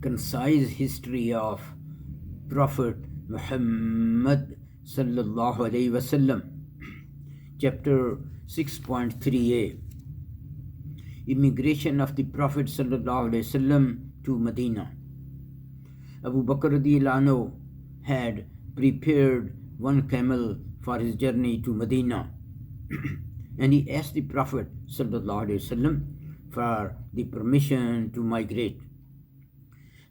concise history of Prophet Muhammad sallallahu alaihi wasallam. Chapter 6.3a, Immigration of the Prophet sallallahu alaihi wasallam to Madina. Abu Bakr radiallahu anhu had prepared one camel for his journey to Medina, and he asked the Prophet sallallahu alaihi wasallam for the permission to migrate.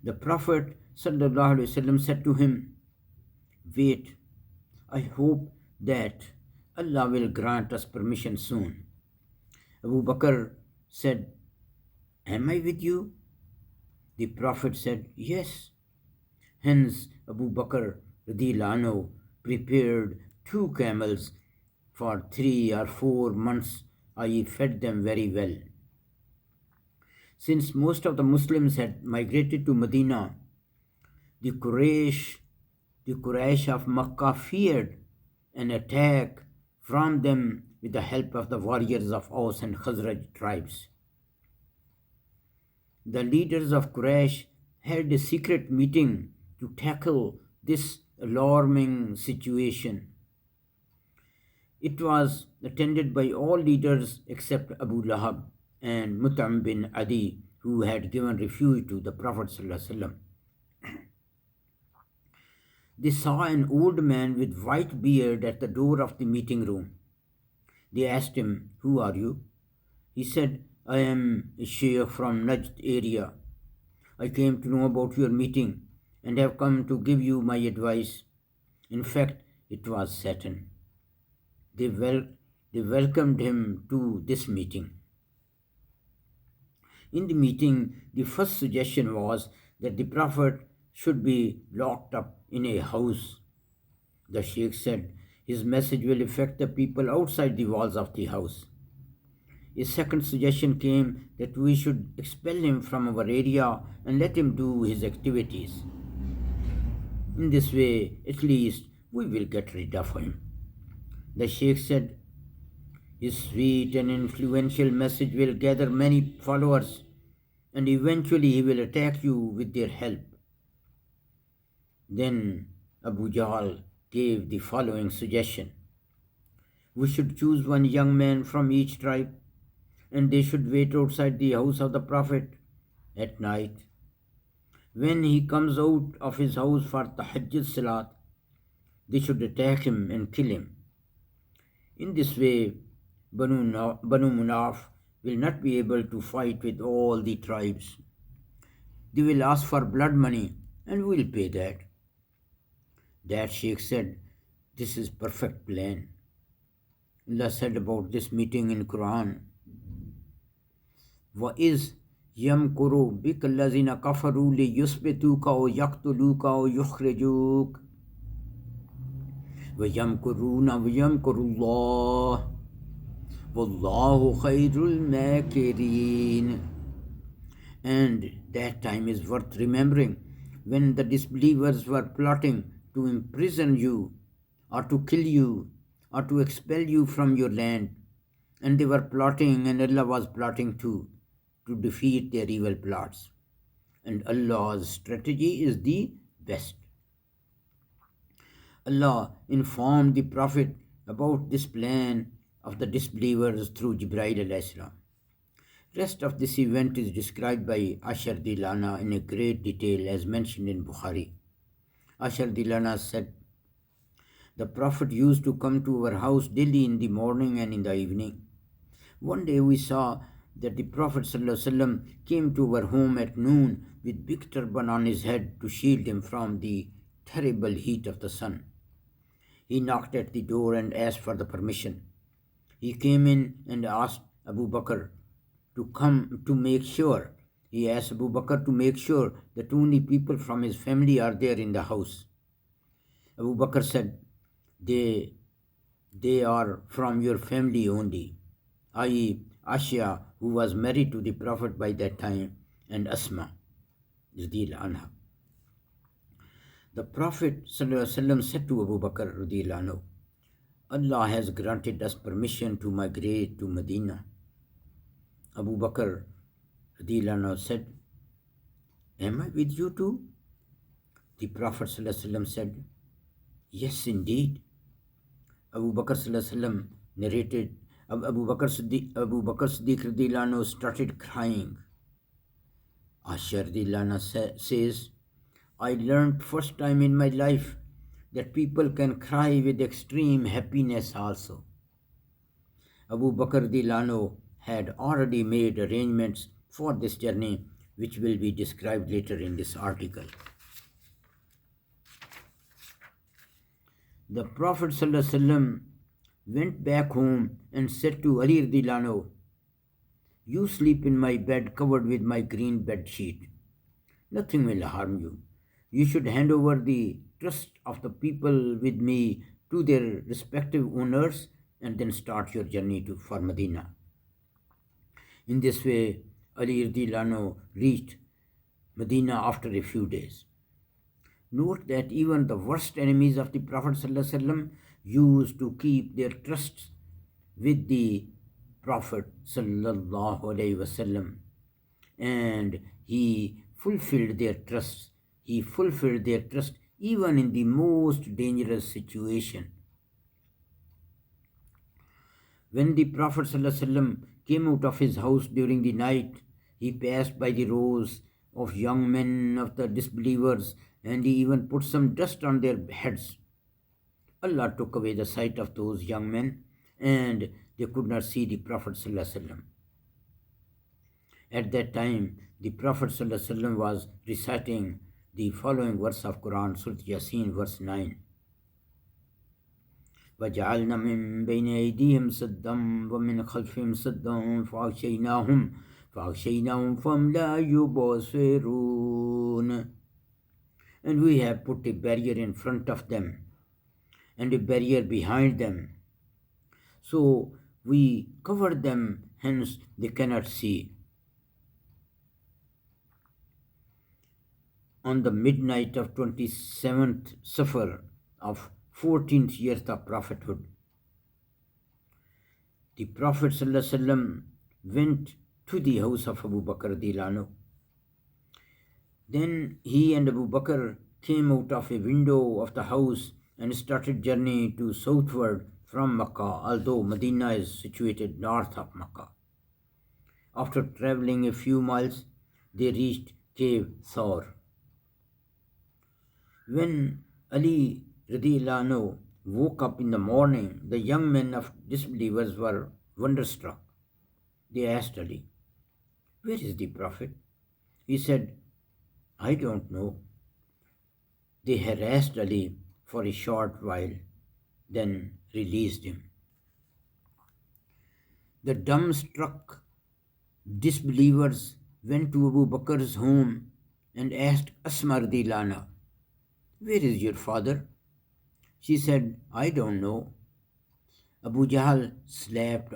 The Prophet sallallahu alaihi wasallam said to him, "Wait, I hope that Allah will grant us permission soon." Abu Bakr said, "Am I with you?" The Prophet said, "Yes." Hence, Abu Bakr radiallahu anhu prepared 2 camels for 3 or 4 months. I fed them very well. Since most of the Muslims had migrated to Medina, the Quraysh of Makkah feared an attack from them with the help of the warriors of Aus and Khazraj tribes. The leaders of Quraysh held a secret meeting to tackle this alarming situation. It was attended by all leaders except Abu Lahab and Mut'im bin Adi, who had given refuge to the Prophet ﷺ. They saw an old man with white beard at the door of the meeting room. They asked him, "Who are you?" He said, "I am a sheikh from Najd area. I came to know about your meeting and have come to give you my advice." In fact, it was Satan. They welcomed him to this meeting. In the meeting, the first suggestion was that the Prophet should be locked up in a house. The Sheikh said his message will affect the people outside the walls of the house. A second suggestion came that we should expel him from our area and let him do his activities. In this way, at least, we will get rid of him. The Sheikh said his sweet and influential message will gather many followers, and eventually he will attack you with their help. Then Abu Jahl gave the following suggestion: we should choose one young man from each tribe, and they should wait outside the house of the Prophet at night. When he comes out of his house for Tahajjud Salat, they should attack him and kill him. In this way, Banu Munaf will not be able to fight with all the tribes. They will ask for blood money, and we will pay that. That Sheikh said, "This is perfect plan." Allah said about this meeting in Quran, وَإِذْ يَمْكُرُ بِكَ الَّذِينَ كَفَرُوا لِيُثْبِتُوكَ أَوْ يَقْتُلُوكَ أَوْ يُخْرِجُوكَ وَيَمْكُرُونَ وَيَمْكُرُ اللَّهُ وَاللَّهُ خَيْرُ الْمَاكِرِينَ. And that time is worth remembering, when the disbelievers were plotting to imprison you, or to kill you, or to expel you from your land. And they were plotting, and Allah was plotting too, to defeat their evil plots. And Allah's strategy is the best. Allah informed the Prophet about this plan of the disbelievers through Jibreel alayhi salam. Rest of this event is described by Ashar Dilana in a great detail as mentioned in Bukhari. Ashar Dilana said, "The Prophet used to come to our house daily in the morning and in the evening. One day we saw that the Prophet ﷺ came to our home at noon with big turban on his head to shield him from the terrible heat of the sun. He knocked at the door and asked for the permission. He came in and asked Abu Bakr to come to make sure. He asked Abu Bakr to make sure that only people from his family are there in the house. Abu Bakr said, they are from your family only, i.e. Ashya, who was married to the Prophet by that time, and Asma radiyallahu anha. The Prophet ﷺ said to Abu Bakr radiyallahu anhu, "Allah has granted us permission to migrate to Medina." Abu Bakr radiyallahu anhu said, Am I with you too? The Prophet ﷺ said, Yes, indeed. Abu Bakr ﷺ narrated, Abu Bakr Siddiq radiallahu anhu started crying. Asher radiallahu anhu says, I learned first time in my life that people can cry with extreme happiness also. Abu Bakr radiallahu anhu had already made arrangements for this journey, which will be described later in this article. The Prophet ﷺ went back home and said to Ali radiallahu anhu, You sleep in my bed covered with my green bed sheet. Nothing will harm you. You should hand over the trust of the people with me to their respective owners and then start your journey for Madina. In this way, Ali radiallahu anhu reached Medina after a few days. Note that even the worst enemies of the Prophet ﷺ used to keep their trusts with the Prophet ﷺ, and he fulfilled their trust. He fulfilled their trust even in the most dangerous situation. When the Prophet ﷺ came out of his house during the night, he passed by the rows of young men of the disbelievers, and he even put some dust on their heads. Allah took away the sight of those young men, and they could not see the Prophet ﷺ. At that time, the Prophet ﷺ was reciting the following verse of Quran, Surah Yasin, verse 9. وَجَعَلْنَا مِن بَيْنِ أَيْدِيهِمْ سَدًّا وَمِنْ خَلْفِهِمْ سَدًّا فَأَغْشَيْنَاهُمْ فَمْ لَا يُبْصِرُونَ. And we have put a barrier in front of them and a barrier behind them. So we covered them, hence they cannot see. On the midnight of 27th Safar of 14th year of prophethood, the Prophet ﷺ went to the house of Abu Bakr radiallahu anhu. Then he and Abu Bakr came out of a window of the house and started journey to southward from Makkah, although Madina is situated north of Makkah. After traveling a few miles, they reached Cave Thawr. When Ali radiallahu anhu woke up in the morning, the young men of disbelievers were wonderstruck. They asked Ali, Where is the Prophet? He said, I don't know. They harassed Ali for a short while, then released him. The dumbstruck disbelievers went to Abu Bakr's home and asked Asma radiallahu anha, Where is your father? She said, I don't know. Abu Jahl slapped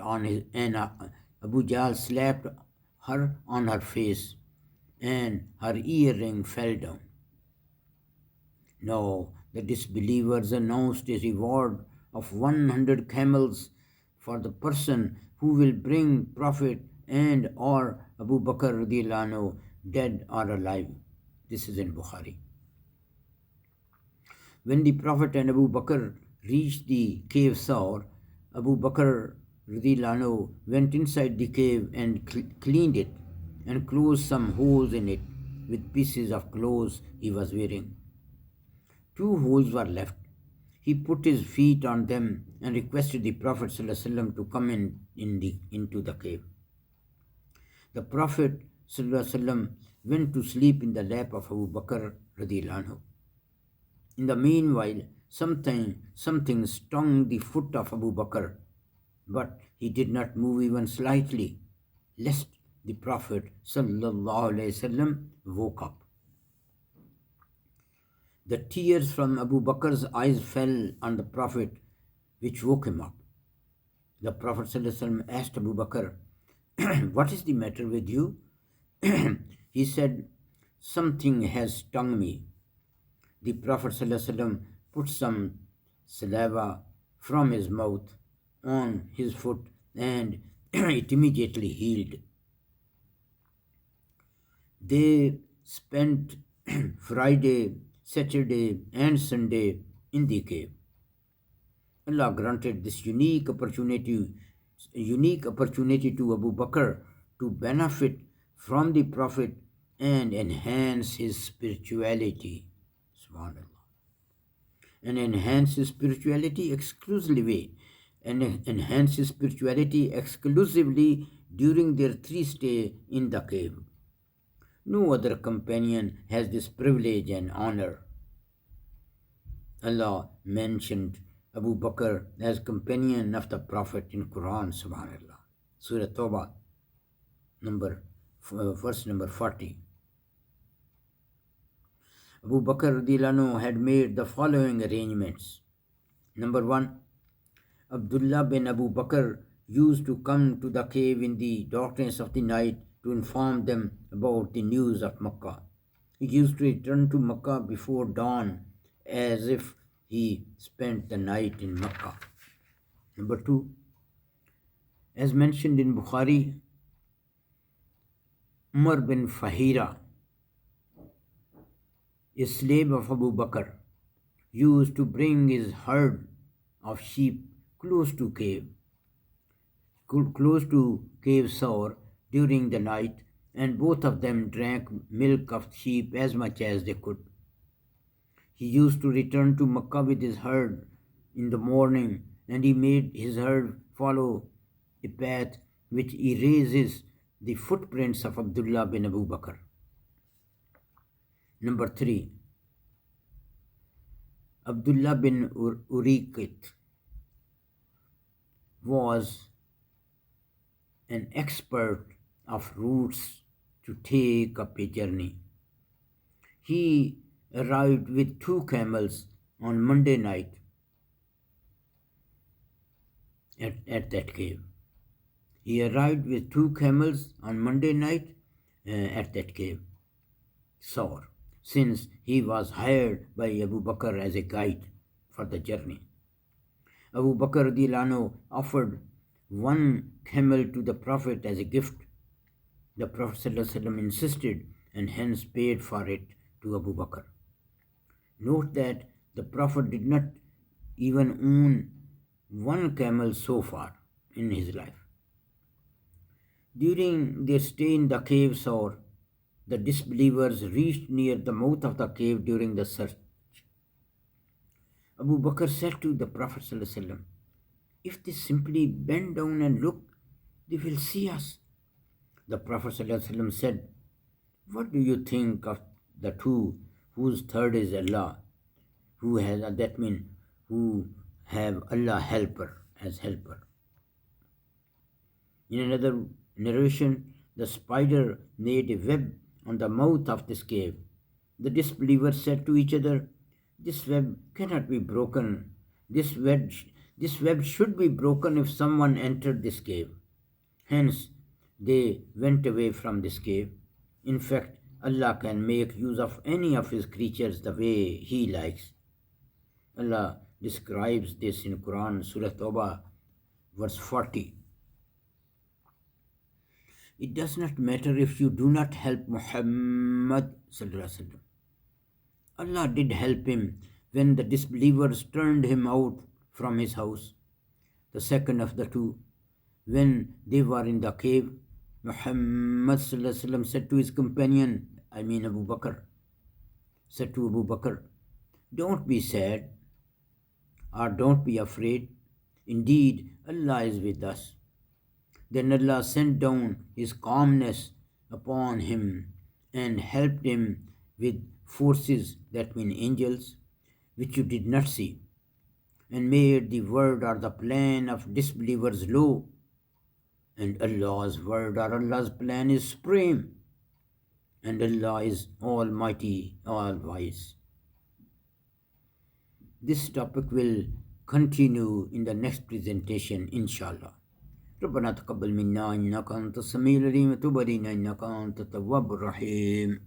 her on her face, and her earring fell down. Now the disbelievers announced a reward of 100 camels for the person who will bring Prophet and or Abu Bakr radiallahu anhu dead or alive. This is in Bukhari. When the Prophet and Abu Bakr reached the cave Saur, Abu Bakr radiallahu anhu went inside the cave and cleaned it and closed some holes in it with pieces of clothes he was wearing. 2 holes were left. He put his feet on them and requested the Prophet ﷺ to come into the cave. The Prophet ﷺ went to sleep in the lap of Abu Bakr radiallahu anhu. In the meanwhile, something stung the foot of Abu Bakr, but he did not move even slightly, lest the Prophet ﷺ woke up. The tears from Abu Bakr's eyes fell on the Prophet, which woke him up. The Prophet ﷺ asked Abu Bakr, What is the matter with you? He said, Something has stung me. The Prophet ﷺ put some saliva from his mouth on his foot and it immediately healed. They spent Friday, Saturday, and Sunday in the cave. Allah granted this unique opportunity to Abu Bakr to benefit from the Prophet and enhance his spirituality. Subhanallah. And enhance his spirituality exclusively during their 3 stay in the cave. No other companion has this privilege and honor. Allah mentioned Abu Bakr as companion of the Prophet in Quran, subhanallah. Surah Tawbah, verse number 40. Abu Bakr radiallahu anhu had made the following arrangements. Number 1, Abdullah bin Abu Bakr used to come to the cave in the darkness of the night to inform them about the news of Makkah. He used to return to Makkah before dawn as if he spent the night in Makkah. Number 2, as mentioned in Bukhari, Umar bin Fahira, a slave of Abu Bakr, used to bring his herd of sheep close to cave Saur during the night, and both of them drank milk of sheep as much as they could. He used to return to Makkah with his herd in the morning, and he made his herd follow a path which erases the footprints of Abdullah bin Abu Bakr. Number 3, Abdullah bin Uriqit was an expert of routes to take up a journey. He arrived with 2 camels on Monday night at that cave. He arrived with 2 camels on Monday night at that cave, Saur, since he was hired by Abu Bakr as a guide for the journey. Abu Bakr radiallahu anhu offered 1 camel to the Prophet as a gift. The Prophet ﷺ insisted and hence paid for it to Abu Bakr. Note that the Prophet did not even own 1 camel so far in his life. During their stay in the cave Saur, the disbelievers reached near the mouth of the cave during the search. Abu Bakr said to the Prophet ﷺ, "If they simply bend down and look, they will see us." The Prophet ﷺ said, "What do you think of the 2 whose third is Allah, who have Allah as helper?" In another narration, the spider made a web on the mouth of this cave. The disbelievers said to each other, "This web cannot be broken. This web should be broken if someone entered this cave." Hence, they went away from this cave. In fact, Allah can make use of any of His creatures the way He likes. Allah describes this in Quran, Surah Tawbah, verse 40. It does not matter if you do not help Muhammad sallallahu alaihi wasallam. Allah did help him when the disbelievers turned him out from his house. The second of the 2, when they were in the cave, Muhammad sallallahu alaihi wasallam said to his companion, Abu Bakr, said to Abu Bakr, "Don't be sad or don't be afraid. Indeed, Allah is with us." Then Allah sent down His calmness upon him and helped him with forces, that mean angels, which you did not see, and made the word or the plan of disbelievers low. And Allah's word or Allah's plan is supreme, and Allah is almighty, all wise. This topic will continue in the next presentation, inshallah. ربنا تقبل منا إنك أنت السميع العليم وتب علينا إنك أنت التواب الرحيم.